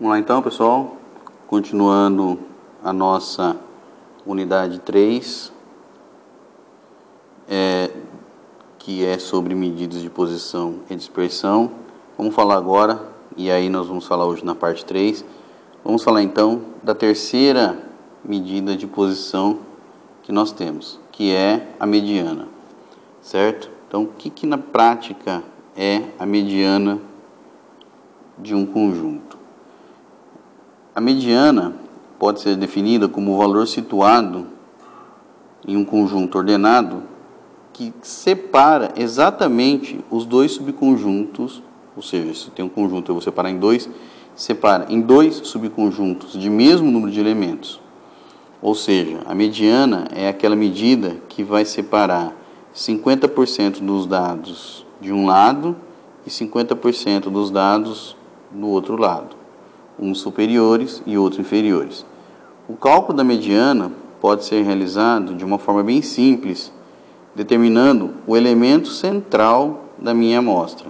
Vamos lá então, pessoal, continuando a nossa unidade 3, que é sobre medidas de posição e dispersão. Vamos falar agora, e aí nós vamos falar hoje na parte 3, vamos falar então da terceira medida de posição que nós temos, que é a mediana, certo? Então, o que na prática é a mediana de um conjunto? A mediana pode ser definida como o valor situado em um conjunto ordenado que separa exatamente os dois subconjuntos, ou seja, se tem um conjunto eu vou separar em dois, separa em dois subconjuntos de mesmo número de elementos. Ou seja, a mediana é aquela medida que vai separar 50% dos dados de um lado e 50% dos dados do outro lado, uns superiores e outros inferiores. O cálculo da mediana pode ser realizado de uma forma bem simples, determinando o elemento central da minha amostra.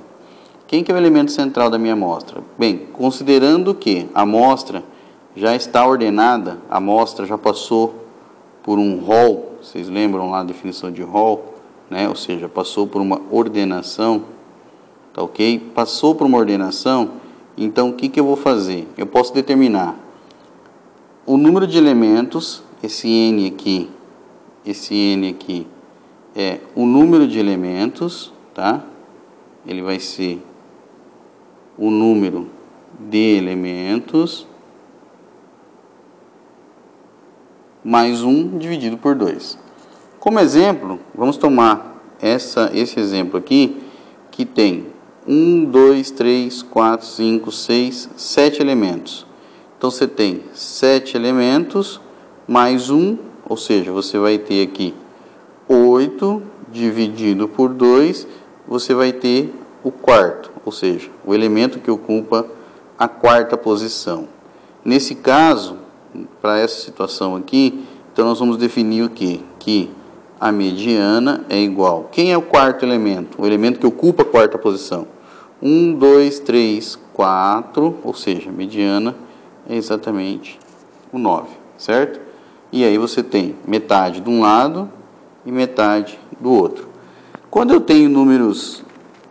Quem que é o elemento central da minha amostra? Bem, considerando que a amostra já está ordenada, a amostra já passou por um rol, vocês lembram lá a definição de rol, né? Ou seja, passou por uma ordenação, tá ok? Passou por uma ordenação, então o que eu vou fazer? Eu posso determinar o número de elementos, esse N aqui é o número de elementos, tá? Ele vai ser o número de elementos mais 1 dividido por 2. Como exemplo, vamos tomar esse exemplo aqui, que tem 1, 2, 3, 4, 5, 6, 7 elementos. Então, você tem 7 elementos mais 1, ou seja, você vai ter aqui 8 dividido por 2, você vai ter o quarto, ou seja, o elemento que ocupa a quarta posição. Nesse caso, para essa situação aqui, então nós vamos definir o quê? Que a mediana é igual. Quem é o quarto elemento? O elemento que ocupa a quarta posição. 1, 2, 3, 4, ou seja, a mediana é exatamente o 9, certo? E aí você tem metade de um lado e metade do outro. Quando eu tenho números,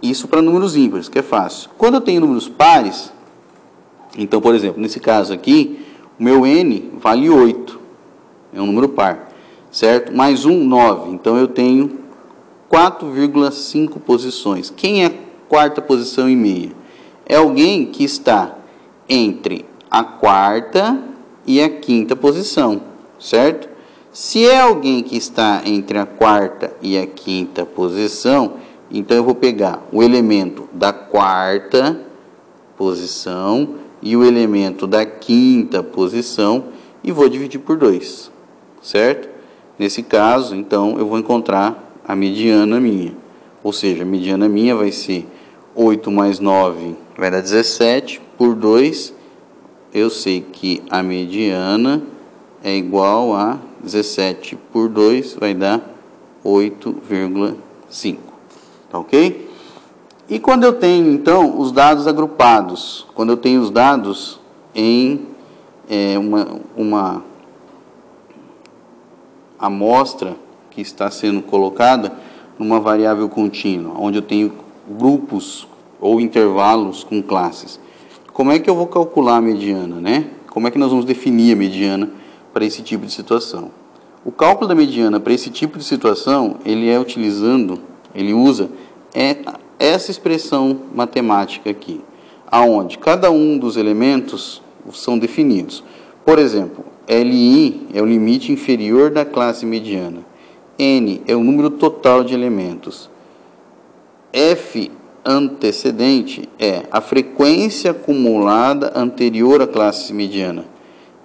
isso para números ímpares, que é fácil. Quando eu tenho números pares, então, por exemplo, nesse caso aqui, o meu N vale 8, é um número par, certo? Mais 1, 9, então eu tenho 4,5 posições. Quem é a quarta posição e meia? É alguém que está entre a quarta e a quinta posição, certo? Se é alguém que está entre a quarta e a quinta posição, então eu vou pegar o elemento da quarta posição e o elemento da quinta posição e vou dividir por 2, certo? Nesse caso, então, eu vou encontrar a mediana minha. Ou seja, a mediana minha vai ser 8 mais 9 vai dar 17, por 2, eu sei que a mediana é igual a 17 por 2, vai dar 8,5, tá ok? E quando eu tenho, então, os dados agrupados, quando eu tenho os dados em uma amostra que está sendo colocada numa variável contínua, onde eu tenho grupos ou intervalos com classes. Como é que eu vou calcular a mediana, né? Como é que nós vamos definir a mediana para esse tipo de situação? O cálculo da mediana para esse tipo de situação, ele usa essa expressão matemática aqui, aonde cada um dos elementos são definidos. Por exemplo, LI é o limite inferior da classe mediana. N é o número total de elementos. F antecedente é a frequência acumulada anterior à classe mediana.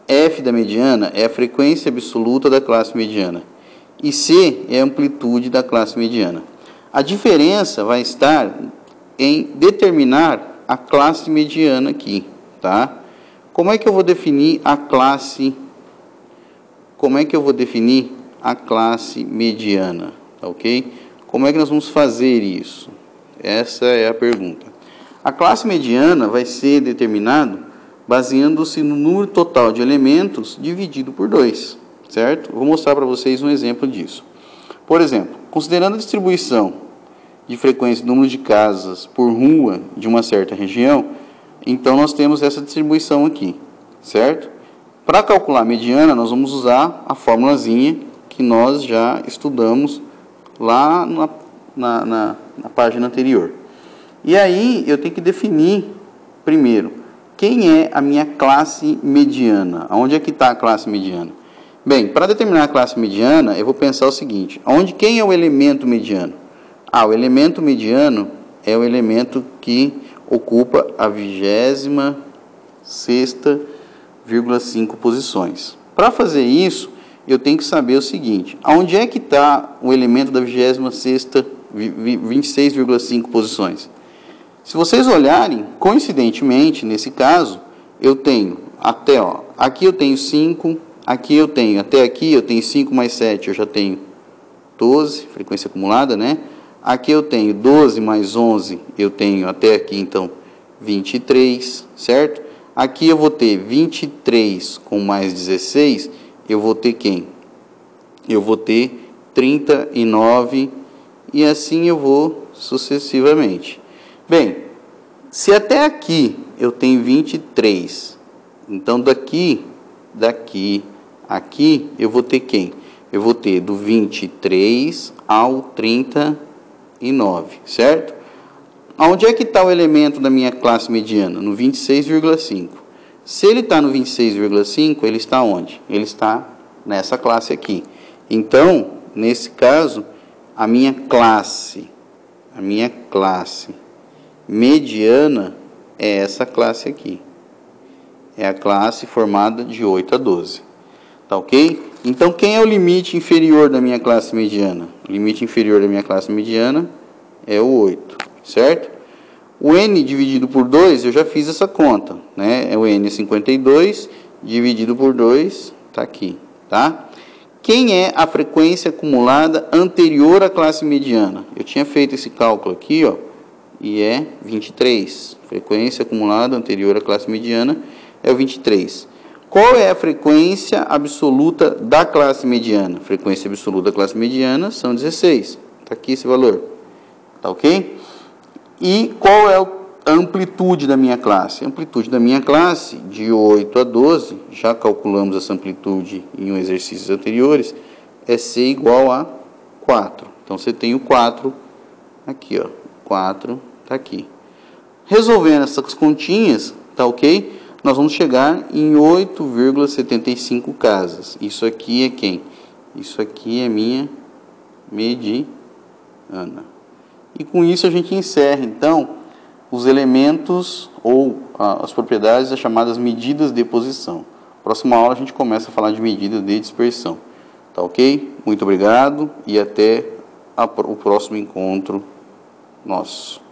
F da mediana é a frequência absoluta da classe mediana. E C é a amplitude da classe mediana. A diferença vai estar em determinar a classe mediana aqui, tá? Como é que eu vou definir a classe? Como é que eu vou definir a classe mediana, tá ok? Como é que nós vamos fazer isso? Essa é a pergunta. A classe mediana vai ser determinado baseando-se no número total de elementos dividido por 2, certo? Vou mostrar para vocês um exemplo disso. Por exemplo, considerando a distribuição de frequência do número de casas por rua de uma certa região, então nós temos essa distribuição aqui, certo? Para calcular a mediana, nós vamos usar a formulazinha que nós já estudamos lá na página anterior. E aí eu tenho que definir primeiro quem é a minha classe mediana. Onde é que está a classe mediana? Bem, para determinar a classe mediana, eu vou pensar o seguinte: quem é o elemento mediano? O elemento mediano é o elemento que ocupa a 26ª,5 posições. Para fazer isso, eu tenho que saber o seguinte: onde é que está o elemento da 26,5 posições? Se vocês olharem, coincidentemente, nesse caso, eu tenho aqui eu tenho 5, aqui eu tenho, até aqui eu tenho 5 mais 7, eu já tenho 12, frequência acumulada, né? Aqui eu tenho 12 mais 11, eu tenho até aqui, então, 23, certo? Aqui eu vou ter 23 com mais 16, eu vou ter quem? Eu vou ter 39 e assim eu vou sucessivamente. Bem, se até aqui eu tenho 23, então aqui, eu vou ter quem? Eu vou ter do 23 ao 39, certo? Onde é que está o elemento da minha classe mediana? No 26,5. Se ele está no 26,5, ele está onde? Ele está nessa classe aqui. Então, nesse caso, a minha classe mediana é essa classe aqui. É a classe formada de 8 a 12. Tá ok? Então, quem é o limite inferior da minha classe mediana? O limite inferior da minha classe mediana é o 8, certo? O n dividido por 2, eu já fiz essa conta, né? O n é 52, dividido por 2, está aqui, tá? Quem é a frequência acumulada anterior à classe mediana? Eu tinha feito esse cálculo aqui, ó, e é 23. Frequência acumulada anterior à classe mediana é o 23. Qual é a frequência absoluta da classe mediana? Frequência absoluta da classe mediana são 16. Está aqui esse valor. Tá ok? E qual é a amplitude da minha classe? A amplitude da minha classe, de 8 a 12, já calculamos essa amplitude em exercícios anteriores, é C igual a 4. Então, você tem o 4 aqui, ó. 4 está aqui. Resolvendo essas continhas, tá ok? Nós vamos chegar em 8,75 casas. Isso aqui é quem? Isso aqui é minha mediana. E com isso a gente encerra, então, os elementos ou as propriedades das chamadas medidas de posição. Próxima aula a gente começa a falar de medidas de dispersão. Tá ok? Muito obrigado e até o próximo encontro nosso.